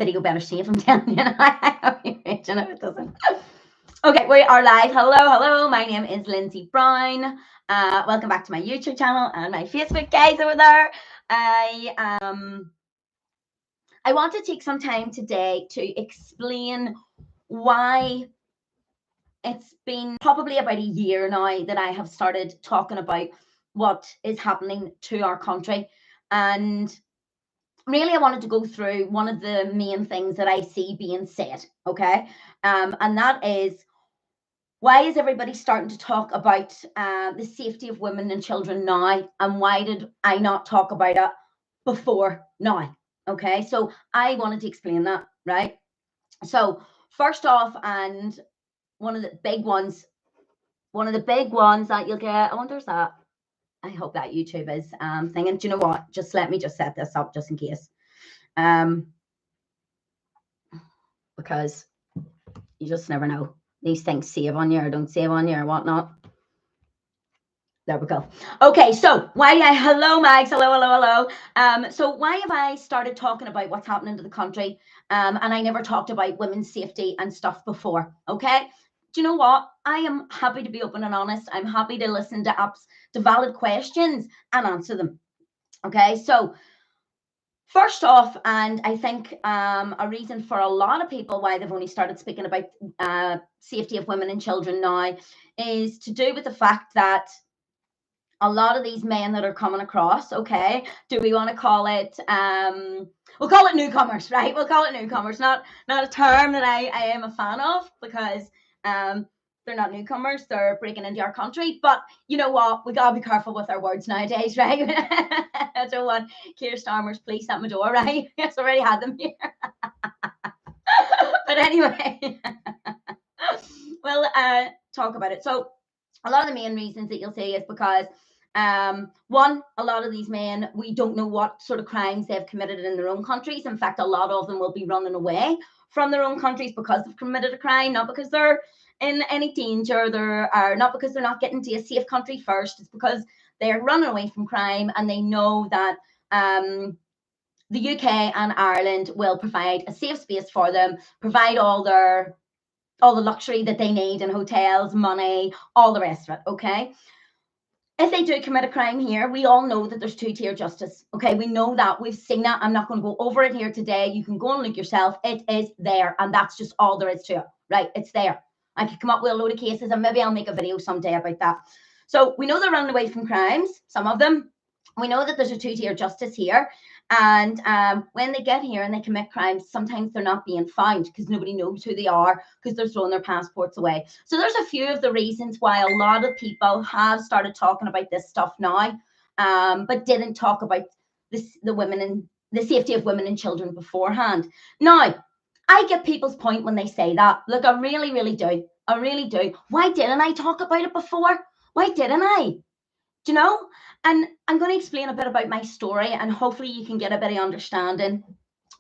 Video better safe, I'm telling you. I have you reaching if it doesn't. Okay, we are live. Hello. My name is Lindsay Brown. Welcome back to my YouTube channel and my Facebook, guys, over there. I want to take some time today to explain why it's been probably about a year now that I have started talking about what is happening to our country. And really, I wanted to go through one of the main things that I see being said, okay? And that is, why is everybody starting to talk about the safety of women and children now? And why did I not talk about it before now? Okay, so I wanted to explain that, right? So first off, and one of the big ones that you'll get, I wonder is that, I hope that YouTube is thinking, do you know what? Let me set this up just in case. Because you just never know. These things save on you or don't save on you or whatnot. There we go. Okay, so hello, Mags. Hello. So why have I started talking about what's happening to the country? And I never talked about women's safety and stuff before. Okay. Do you know what? I am happy to be open and honest. I'm happy to listen to valid questions and answer them. Okay, so first off, and I think a reason for a lot of people why they've only started speaking about safety of women and children now is to do with the fact that a lot of these men that are coming across, okay, do we want to call it, we'll call it newcomers, right? We'll call it newcomers, not a term that I am a fan of, because they're not newcomers, they're breaking into our country. But you know what? We gotta be careful with our words nowadays, right? I don't want Keir Starmer's police at my door, right? Yes, already had them here. But anyway, we'll talk about it. So a lot of the main reasons that you'll see is because one, a lot of these men, we don't know what sort of crimes they've committed in their own countries. In fact, a lot of them will be running away from their own countries because they've committed a crime, not because they're in any danger, not because they're not getting to a safe country first. It's because they're running away from crime, and they know that the UK and Ireland will provide a safe space for them, provide all the luxury that they need in hotels, money, all the rest of it. Okay. If they do commit a crime here, we all know that there's two-tier justice. Okay, we know that. We've seen that. I'm not going to go over it here today. You can go and look yourself. It is there, and that's just all there is to it, right? It's there. I could come up with a load of cases, and maybe I'll make a video someday about that. So we know they're running away from crimes, some of them. We know that there's a two-tier justice here. And when they get here and they commit crimes, sometimes they're not being found because nobody knows who they are, because they're throwing their passports away. So there's a few of the reasons why a lot of people have started talking about this stuff now, but didn't talk about the women and the safety of women and children beforehand. Now, I get people's point when they say that. Look, I really, really do. I really do. Why didn't I talk about it before? Why didn't I? Do you know? And I'm going to explain a bit about my story, and hopefully you can get a bit of understanding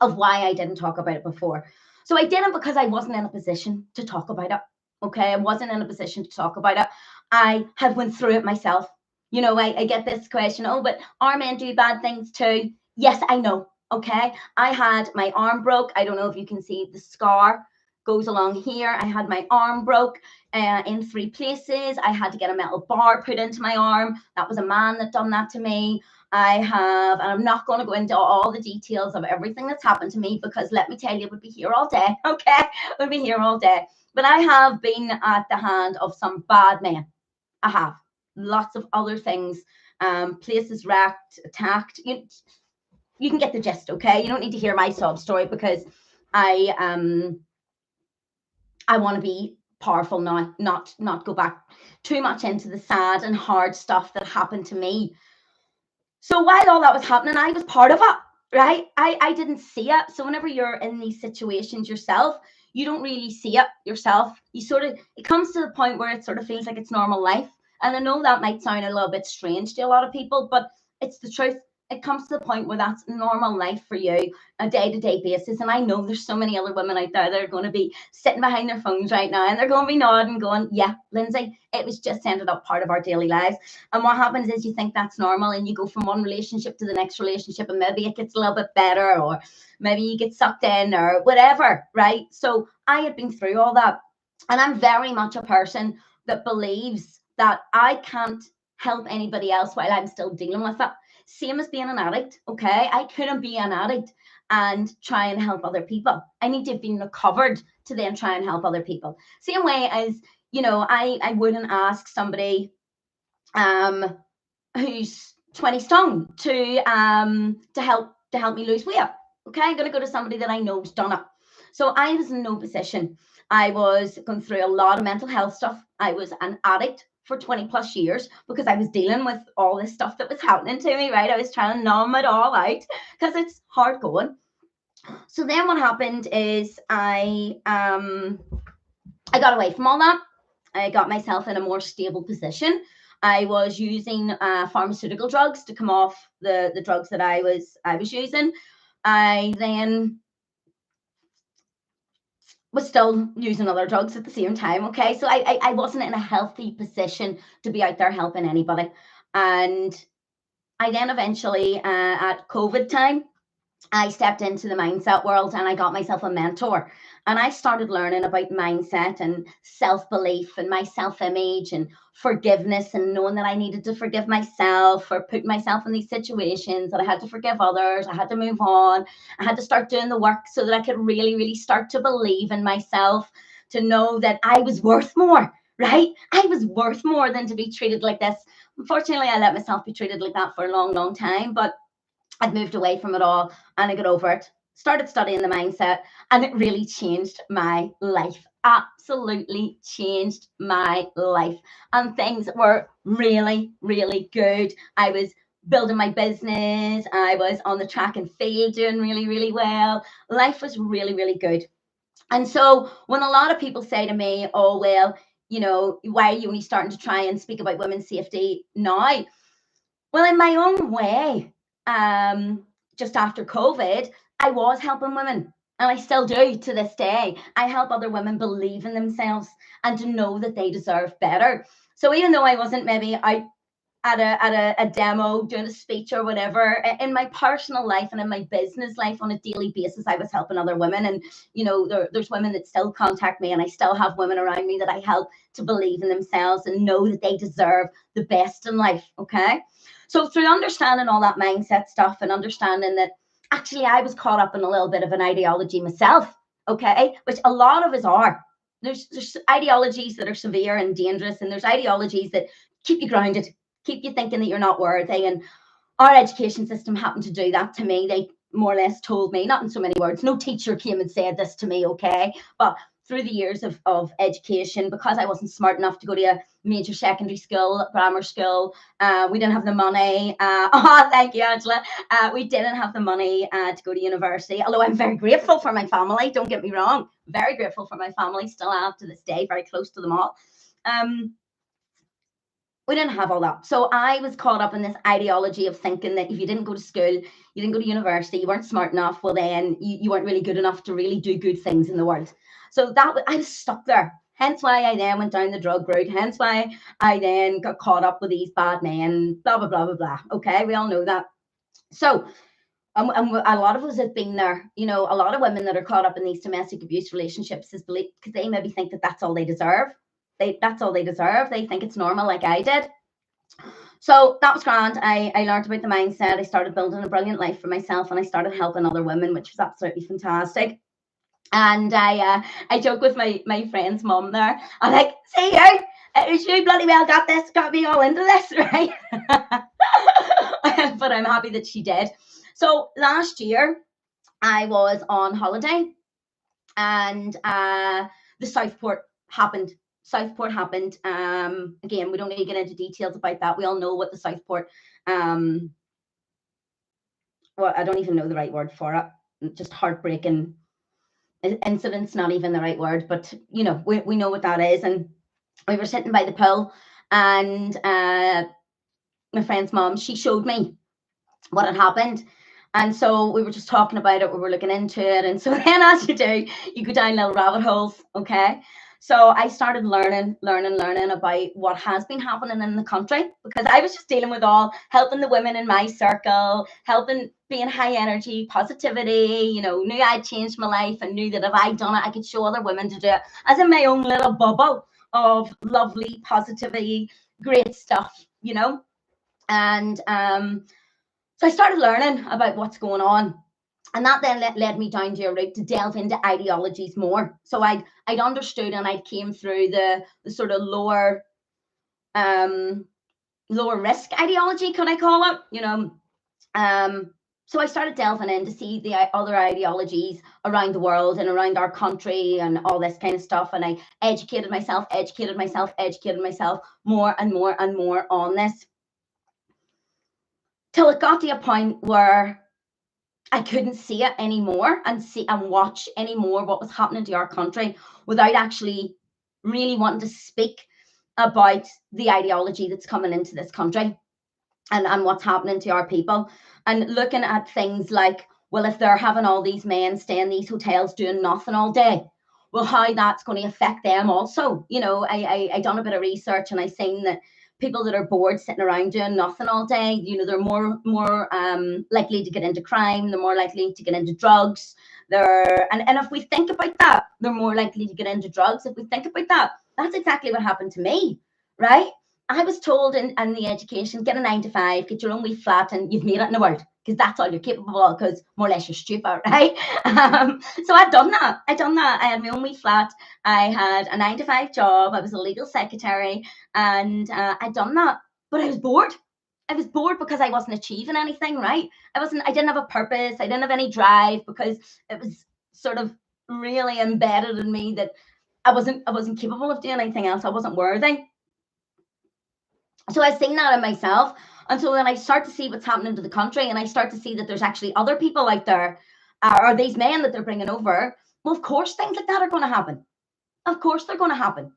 of why I didn't talk about it before. So I didn't because I wasn't in a position to talk about it. Okay, I wasn't in a position to talk about it. I have went through it myself. You know, I get this question, oh, but our men do bad things too. Yes, I know. Okay, I had my arm broke. I don't know if you can see the scar goes along here. I had my arm broke in 3 places. I had to get a metal bar put into my arm. That was a man that done that to me. And I'm not going to go into all the details of everything that's happened to me, because let me tell you, it would be here all day. Okay, we'll be here all day. But I have been at the hand of some bad men. I have lots of other things, places wrecked, attacked. You can get the gist. Okay, you don't need to hear my sob story, because I want to be powerful now, not go back too much into the sad and hard stuff that happened to me. So while all that was happening, I was part of it, right? I didn't see it. So whenever you're in these situations yourself, you don't really see it yourself. It comes to the point where it sort of feels like it's normal life. And I know that might sound a little bit strange to a lot of people, but it's the truth. it comes to the point where that's normal life for you, a day-to-day basis. And I know there's so many other women out there that are going to be sitting behind their phones right now, and they're going to be nodding, going, yeah, Lindsay, it was just ended up part of our daily lives. And what happens is you think that's normal, and you go from one relationship to the next relationship, and maybe it gets a little bit better, or maybe you get sucked in, or whatever, right? So I had been through all that, and I'm very much a person that believes that I can't help anybody else while I'm still dealing with it. Same as being an addict, okay? I couldn't be an addict and try and help other people. I need to have been recovered to then try and help other people. Same way as, you know, I wouldn't ask somebody who's 20 stone to help me lose weight. Okay, I'm gonna go to somebody that I know's done it. So I was in no position. I was going through a lot of mental health stuff. I was an addict for 20 plus years because I was dealing with all this stuff that was happening to me, right? I was trying to numb it all out because it's hard going. So then what happened is I got away from all that. I got myself in a more stable position. I was using pharmaceutical drugs to come off the drugs that I was using. I then was still using other drugs at the same time. Okay, so I wasn't in a healthy position to be out there helping anybody. And I then eventually at COVID time, I stepped into the mindset world and I got myself a mentor. And I started learning about mindset and self-belief and my self-image and forgiveness, and knowing that I needed to forgive myself for putting myself in these situations, that I had to forgive others, I had to move on, I had to start doing the work so that I could really, really start to believe in myself, to know that I was worth more, right? I was worth more than to be treated like this. Unfortunately, I let myself be treated like that for a long, long time, but I'd moved away from it all and I got over it. Started studying the mindset, and it really changed my life. Absolutely changed my life. And things were really, really good. I was building my business. I was on the track and field doing really, really well. Life was really, really good. And so when a lot of people say to me, oh, well, you know, why are you only starting to try and speak about women's safety now? Well, in my own way, just after COVID, I was helping women, and I still do to this day. I help other women believe in themselves and to know that they deserve better. So even though I wasn't maybe out at a demo doing a speech or whatever, in my personal life and in my business life on a daily basis, I was helping other women. And you know, there's women that still contact me, and I still have women around me that I help to believe in themselves and know that they deserve the best in life. Okay, so through understanding all that mindset stuff and understanding that actually I was caught up in a little bit of an ideology myself, okay, which a lot of us are. There's ideologies that are severe and dangerous, and there's ideologies that keep you grounded, keep you thinking that you're not worthy. And our education system happened to do that to me. They more or less told me, not in so many words, no teacher came and said this to me, okay, but through the years of education, because I wasn't smart enough to go to a major secondary school, grammar school, we didn't have the money. Oh, thank you, Angela. We didn't have the money to go to university, although I'm very grateful for my family, don't get me wrong, very grateful for my family, still am to this day, very close to them all. We didn't have all that. So I was caught up in this ideology of thinking that if you didn't go to school, you didn't go to university, you weren't smart enough, well then you weren't really good enough to really do good things in the world. So I was stuck there. Hence why I then went down the drug route. Hence why I then got caught up with these bad men, blah, blah, blah, blah, blah. Okay, we all know that. So and a lot of us have been there. You know, a lot of women that are caught up in these domestic abuse relationships is believe because they maybe think that that's all they deserve. That's all they deserve. They think it's normal, like I did. So that was grand. I learned about the mindset. I started building a brilliant life for myself, and I started helping other women, which was absolutely fantastic. And I joke with my friend's mom there. I'm like, see you, she bloody well got me all into this, right? But I'm happy that she did. So last year I was on holiday, and the Southport happened. Again, we don't need to get into details about that. We all know what the Southport well, I don't even know the right word for it. Just heartbreaking incident's not even the right word, but you know, we know what that is. And we were sitting by the pool, and my friend's mom, she showed me what had happened. And so we were just talking about it, we were looking into it. And so then, as you do, you go down little rabbit holes, okay? So I started learning about what has been happening in the country, because I was just dealing with all helping the women in my circle, helping being high energy, positivity, knew I'd changed my life and knew that if I'd done it, I could show other women to do it, as in my own little bubble of lovely positivity, great stuff, And so I started learning about what's going on. And that then led me down to a route to delve into ideologies more. So I'd understood, and I came through the sort of lower risk ideology, could I call it? So I started delving in to see the other ideologies around the world and around our country and all this kind of stuff. And I educated myself more and more and more on this, till it got to a point where I couldn't see it anymore and watch anymore what was happening to our country without actually really wanting to speak about the ideology that's coming into this country and what's happening to our people, and looking at things like, well, if they're having all these men stay in these hotels doing nothing all day, well, how that's going to affect them also. I done a bit of research, and I seen that people that are bored sitting around doing nothing all day, they're more likely to get into crime, they're more likely to get into drugs. And if we think about that, they're more likely to get into drugs. If we think about that, that's exactly what happened to me, right? I was told in the education, get a 9 to 5, get your own wee flat, and you've made it in the world, because that's all you're capable of, because more or less you're stupid, right? So I'd done that. I had my own wee flat. I had a 9 to 5 job. I was a legal secretary, and I'd done that. But I was bored. I was bored because I wasn't achieving anything, right? I didn't have a purpose. I didn't have any drive, because it was sort of really embedded in me that I wasn't capable of doing anything else. I wasn't worthy. So I seen that in myself. And so when I start to see what's happening to the country, and I start to see that there's actually other people out there, or these men that they're bringing over, well, of course, things like that are going to happen. Of course, they're going to happen.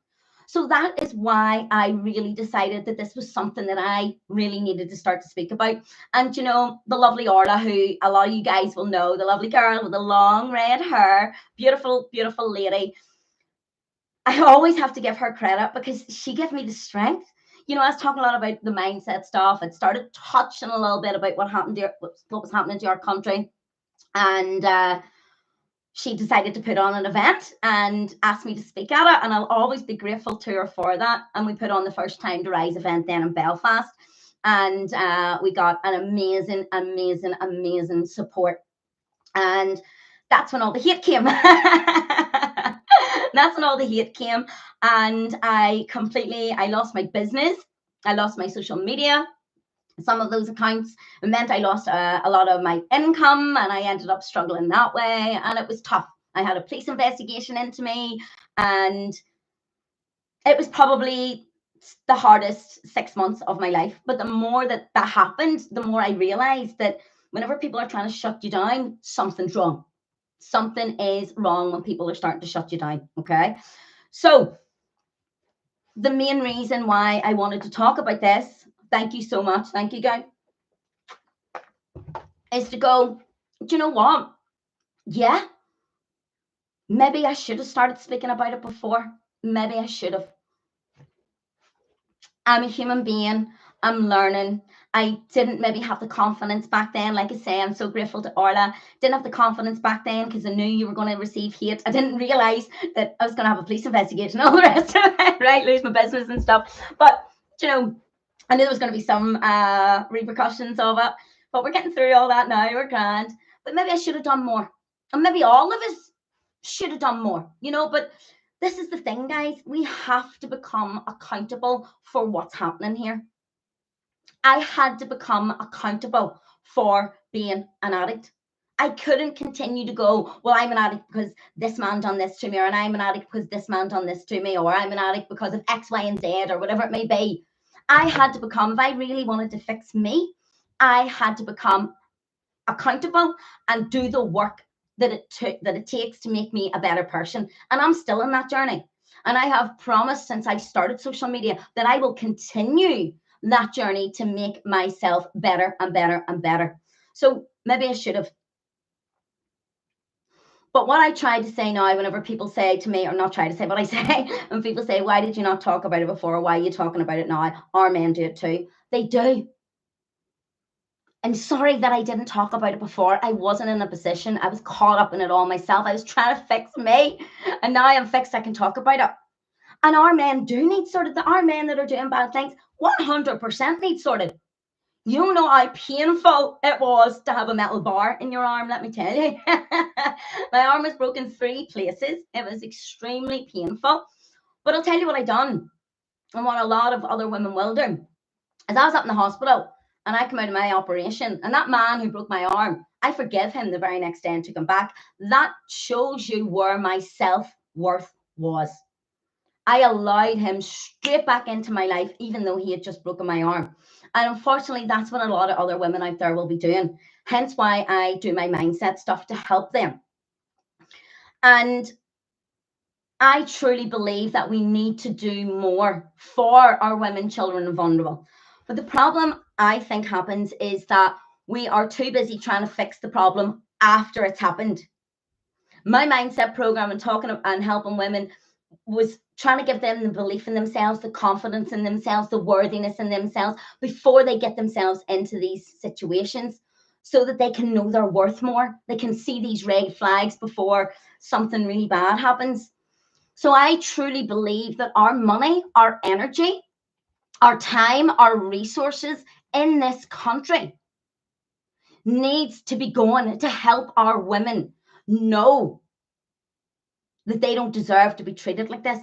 So that is why I really decided that this was something that I really needed to start to speak about. And, the lovely Orla, who a lot of you guys will know, the lovely girl with the long red hair, beautiful, beautiful lady. I always have to give her credit, because she gave me the strength. I was talking a lot about the mindset stuff. It started touching a little bit about what was happening to our country. And she decided to put on an event and asked me to speak at it. And I'll always be grateful to her for that. And we put on the first Time to Rise event then in Belfast. And we got an amazing, amazing, amazing support. And that's when all the hate came. That's when all the hate came, and I lost my business. I lost my social media. Some of those accounts meant I lost a lot of my income, and I ended up struggling that way, and it was tough. I had a police investigation into me, and it was probably the hardest 6 months of my life. But the more that happened, the more I realized that whenever people are trying to shut you down, something's wrong. Something is wrong when people are starting to shut you down, okay? So the main reason why I wanted to talk about this, thank you so much, thank you guys, is to go, do you know what? Yeah, maybe I should have started speaking about it before. Maybe I should have. I'm a human being. I'm learning. I didn't maybe have the confidence back then. Like I say, I'm so grateful to Orla. Didn't have the confidence back then because I knew you were going to receive hate. I didn't realize that I was going to have a police investigation and all the rest of it, right? Lose my business and stuff. But, I knew there was going to be some repercussions of it. But we're getting through all that now. We're grand. But maybe I should have done more. And maybe all of us should have done more, but this is the thing, guys. We have to become accountable for what's happening here. I had to become accountable for being an addict. I couldn't continue to go, well, I'm an addict because this man done this to me, or I'm an addict because this man done this to me, or I'm an addict because of X, Y, and Z, or whatever it may be. I had to become, if I really wanted to fix me, I had to become accountable and do the work that it takes to make me a better person. And I'm still in that journey. And I have promised since I started social media that I will continue that journey to make myself better and better and better. So maybe I should have. But what I try to say now, whenever people say to me, or not try to say, but I say, when people say, why did you not talk about it before? Why are you talking about it now? Our men do it too. They do. I'm sorry that I didn't talk about it before. I wasn't in a position. I was caught up in it all myself. I was trying to fix me. And now I'm fixed. I can talk about it. And our men do need sorted. Our men that are doing bad things 100% need sorted. You don't know how painful it was to have a metal bar in your arm, let me tell you. My arm was broken 3 places. It was extremely painful. But I'll tell you what I done, and what a lot of other women will do, is I was up in the hospital and I come out of my operation, and that man who broke my arm, I forgive him the very next day and took him back. That shows you where my self-worth was. I allowed him straight back into my life, even though he had just broken my arm. And unfortunately, that's what a lot of other women out there will be doing. Hence why I do my mindset stuff to help them. And I truly believe that we need to do more for our women, children, and vulnerable. But the problem I think happens is that we are too busy trying to fix the problem after it's happened. My mindset program and talking and helping women was trying to give them the belief in themselves, the confidence in themselves, the worthiness in themselves before they get themselves into these situations, so that they can know their worth more. They can see these red flags before something really bad happens. So I truly believe that our money, our energy, our time, our resources in this country needs to be going to help our women know that they don't deserve to be treated like this.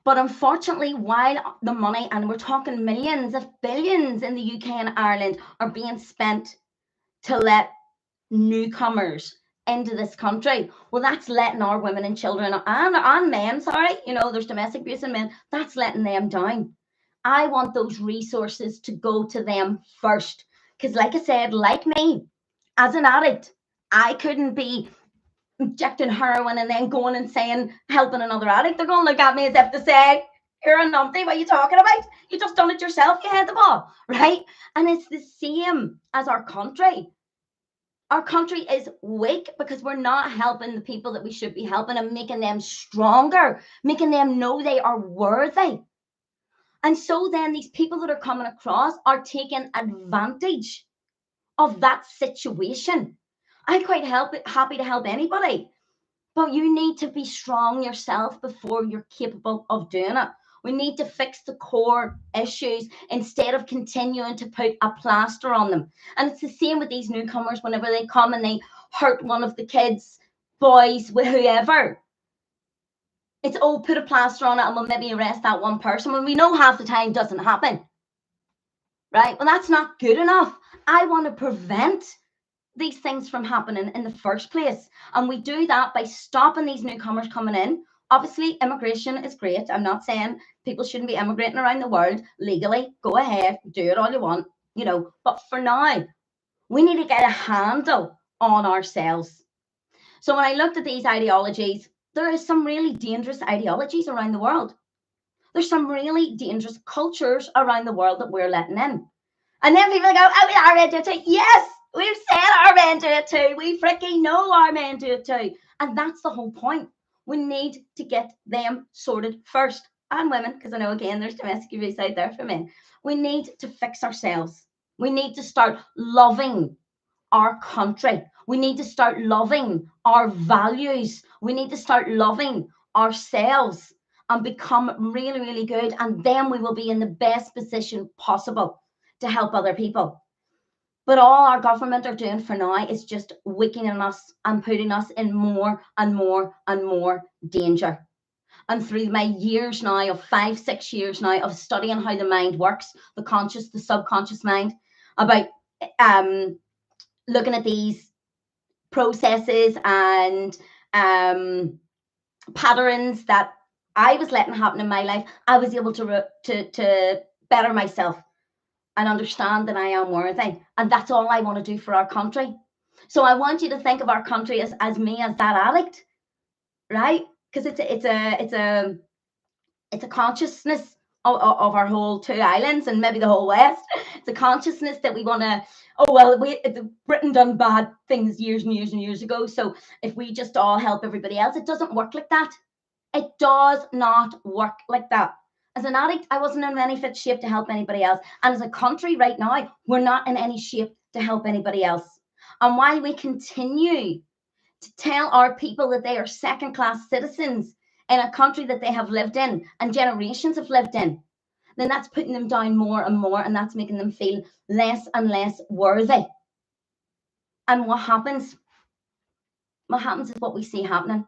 But unfortunately, while the money, and we're talking millions of billions in the UK and Ireland, are being spent to let newcomers into this country, well, that's letting our women and children and men, there's domestic abuse in men, that's letting them down. I want those resources to go to them first. Because like I said, like me, as an addict, I couldn't be injecting heroin and then going and saying, helping another addict. They're going to look at me as if to say, you're a numpty, what are you talking about? You just done it yourself, you had the ball, right? And it's the same as our country. Our country is weak because we're not helping the people that we should be helping and making them stronger, making them know they are worthy. And so then these people that are coming across are taking advantage of that situation. I'm quite happy to help anybody, but you need to be strong yourself before you're capable of doing it. We need to fix the core issues instead of continuing to put a plaster on them. And it's the same with these newcomers. Whenever they come and they hurt one of the kids, boys, with whoever, it's, oh, put a plaster on it and we'll maybe arrest that one person, when we know half the time doesn't happen, right? Well, that's not good enough. I want to prevent these things from happening in the first place. And we do that by stopping these newcomers coming in. Obviously, immigration is great. I'm not saying people shouldn't be immigrating around the world legally. Go ahead, do it all you want, But for now, we need to get a handle on ourselves. So when I looked at these ideologies, there is some really dangerous ideologies around the world. There's some really dangerous cultures around the world that we're letting in. And then people go, oh, we are into it. Yes, we've said our men do it too. We freaking know our men do it too. And that's the whole point. We need to get them sorted first. And women, because I know, again, there's domestic abuse out there for men. We need to fix ourselves. We need to start loving our country. We need to start loving our values. We need to start loving ourselves and become really, really good. And then we will be in the best position possible to help other people. But all our government are doing for now is just weakening us and putting us in more and more and more danger. And through my years now of 5-6 years now of studying how the mind works, the conscious, the subconscious mind, about looking at these processes and patterns that I was letting happen in my life, I was able to better myself and understand that I am worthy. And that's all I want to do for our country. So I want you to think of our country as me, as that addict, right? Because it's a consciousness of our whole 2 islands and maybe the whole West. It's a consciousness that we want to, oh, well, Britain done bad things years and years and years ago. So if we just all help everybody else, it doesn't work like that. It does not work like that. As an addict, I wasn't in any fit shape to help anybody else. And as a country right now, we're not in any shape to help anybody else. And while we continue to tell our people that they are second-class citizens in a country that they have lived in and generations have lived in, then that's putting them down more and more, and that's making them feel less and less worthy. And what happens? What happens is what we see happening.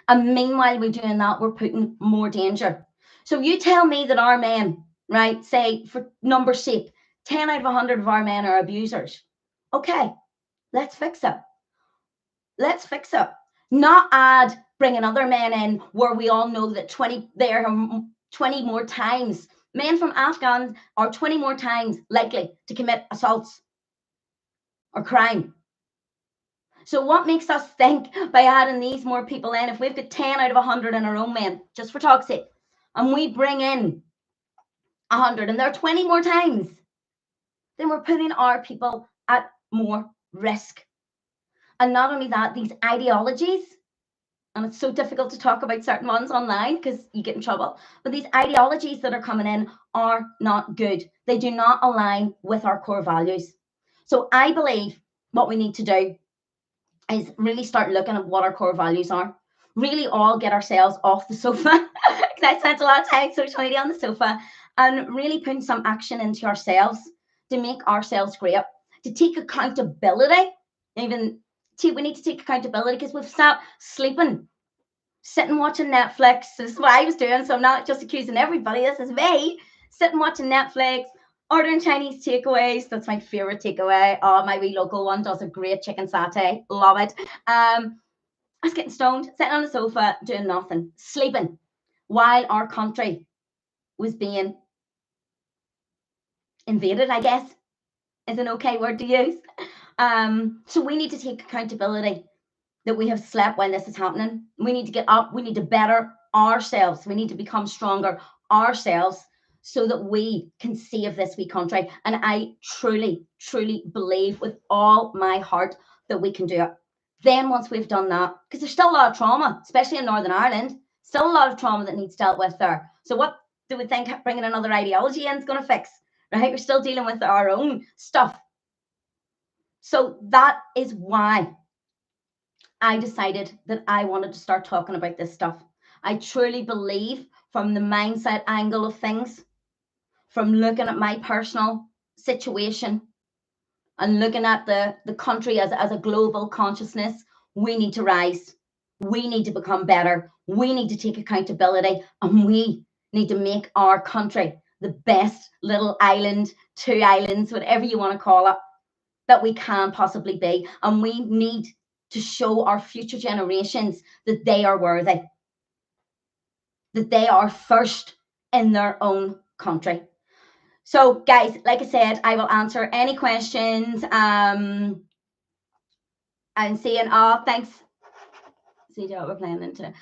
And meanwhile, we're doing that, we're putting more danger. So you tell me that our men, right, say for number's sake, 10 out of 100 of our men are abusers. Okay, let's fix it. Let's fix it. Not add, bringing other men in where we all know that 20 more times. Men from Afghan are 20 more times likely to commit assaults or crime. So what makes us think by adding these more people in, if we've got 10 out of 100 in our own men, just for talk's sake, and we bring in 100 and they're 20 more times, then we're putting our people at more risk. And not only that, these ideologies, and it's so difficult to talk about certain ones online because you get in trouble, but these ideologies that are coming in are not good. They do not align with our core values. So I believe what we need to do is really start looking at what our core values are. Really all get ourselves off the sofa. Because I spent a lot of time social media on the sofa, and really putting some action into ourselves to make ourselves great, to take accountability. We need to take accountability because we've stopped sleeping, sitting watching Netflix. This is what I was doing, so I'm not just accusing everybody. This is me sitting watching Netflix, ordering Chinese takeaways. That's my favorite takeaway. Oh, my wee local one does a great chicken satay. Love it. I was getting stoned, sitting on the sofa, doing nothing, sleeping, while our country was being invaded, I guess, is an okay word to use. So we need to take accountability that we have slept while this is happening. We need to get up. We need to better ourselves. We need to become stronger ourselves so that we can save this wee country. And I truly, truly believe with all my heart that we can do it. Then once we've done that, because there's still a lot of trauma, especially in Northern Ireland, still a lot of trauma that needs dealt with there. So what do we think bringing another ideology in is going to fix? Right? We're still dealing with our own stuff. So that is why I decided that I wanted to start talking about this stuff. I truly believe from the mindset angle of things, from looking at my personal situation and looking at the country as a global consciousness, we need to rise. We need to become better. We need to take accountability, and we need to make our country the best little island, 2 islands, whatever you want to call it, that we can possibly be. And we need to show our future generations that they are worthy, that they are first in their own country. So guys, like I said, I will answer any questions. And saying, oh, thanks. See what we're playing into.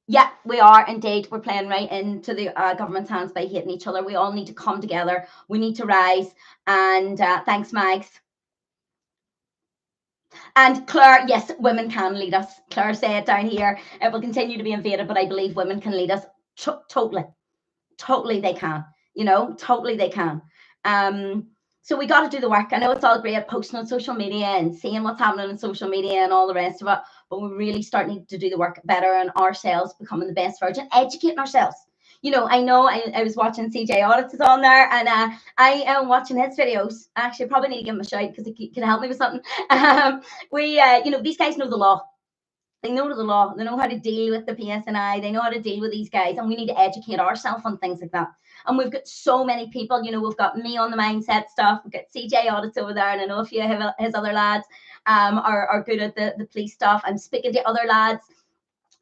Yeah, we are indeed. We're playing right into the government's hands by hating each other. We all need to come together. We need to rise. And thanks, Mags. And Claire, yes, women can lead us. Claire said down here, it will continue to be invaded, but I believe women can lead us. Totally they can. Totally they can. So we got to do the work. I know it's all great posting on social media and seeing what's happening on social media and all the rest of it, but we really start needing to do the work better on ourselves, becoming the best version, educating ourselves. I know I was watching CJ Audits is on there, and I am watching his videos. Actually, I probably need to give him a shout because he can help me with something. These guys know the law. They know the law. They know how to deal with the PSNI. They know how to deal with these guys, and we need to educate ourselves on things like that. And we've got so many people. We've got me on the mindset stuff. We've got CJ Audits over there, and I know a few of his other lads are good at the police stuff. I'm speaking to other lads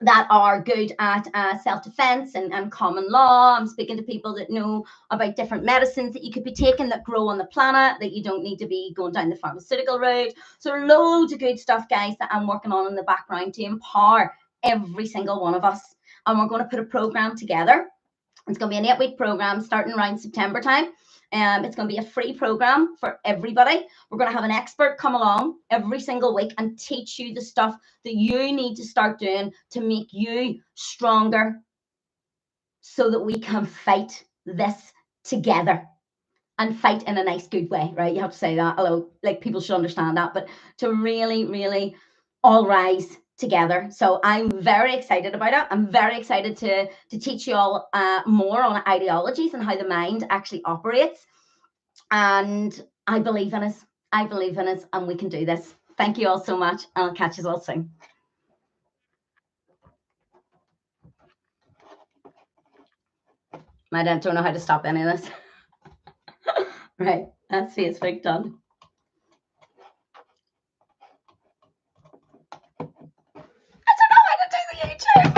that are good at self-defense and common law. I'm speaking to people that know about different medicines that you could be taking that grow on the planet, that you don't need to be going down the pharmaceutical route. So loads of good stuff, guys, that I'm working on in the background to empower every single one of us. And we're going to put a program together It's going to be an 8-week program starting around September time. It's going to be a free program for everybody. We're going to have an expert come along every single week and teach you the stuff that you need to start doing to make you stronger so that we can fight this together and fight in a nice, good way, right? You have to say that, although like people should understand that, but to really, really all rise together. So I'm very excited about it. I'm very excited to teach you all more on ideologies and how the mind actually operates. And I believe in us. I believe in us, and we can do this. Thank you all so much. I'll catch you all soon. I don't know how to stop any of this. Right, that's Facebook done. I don't know how to do the YouTube.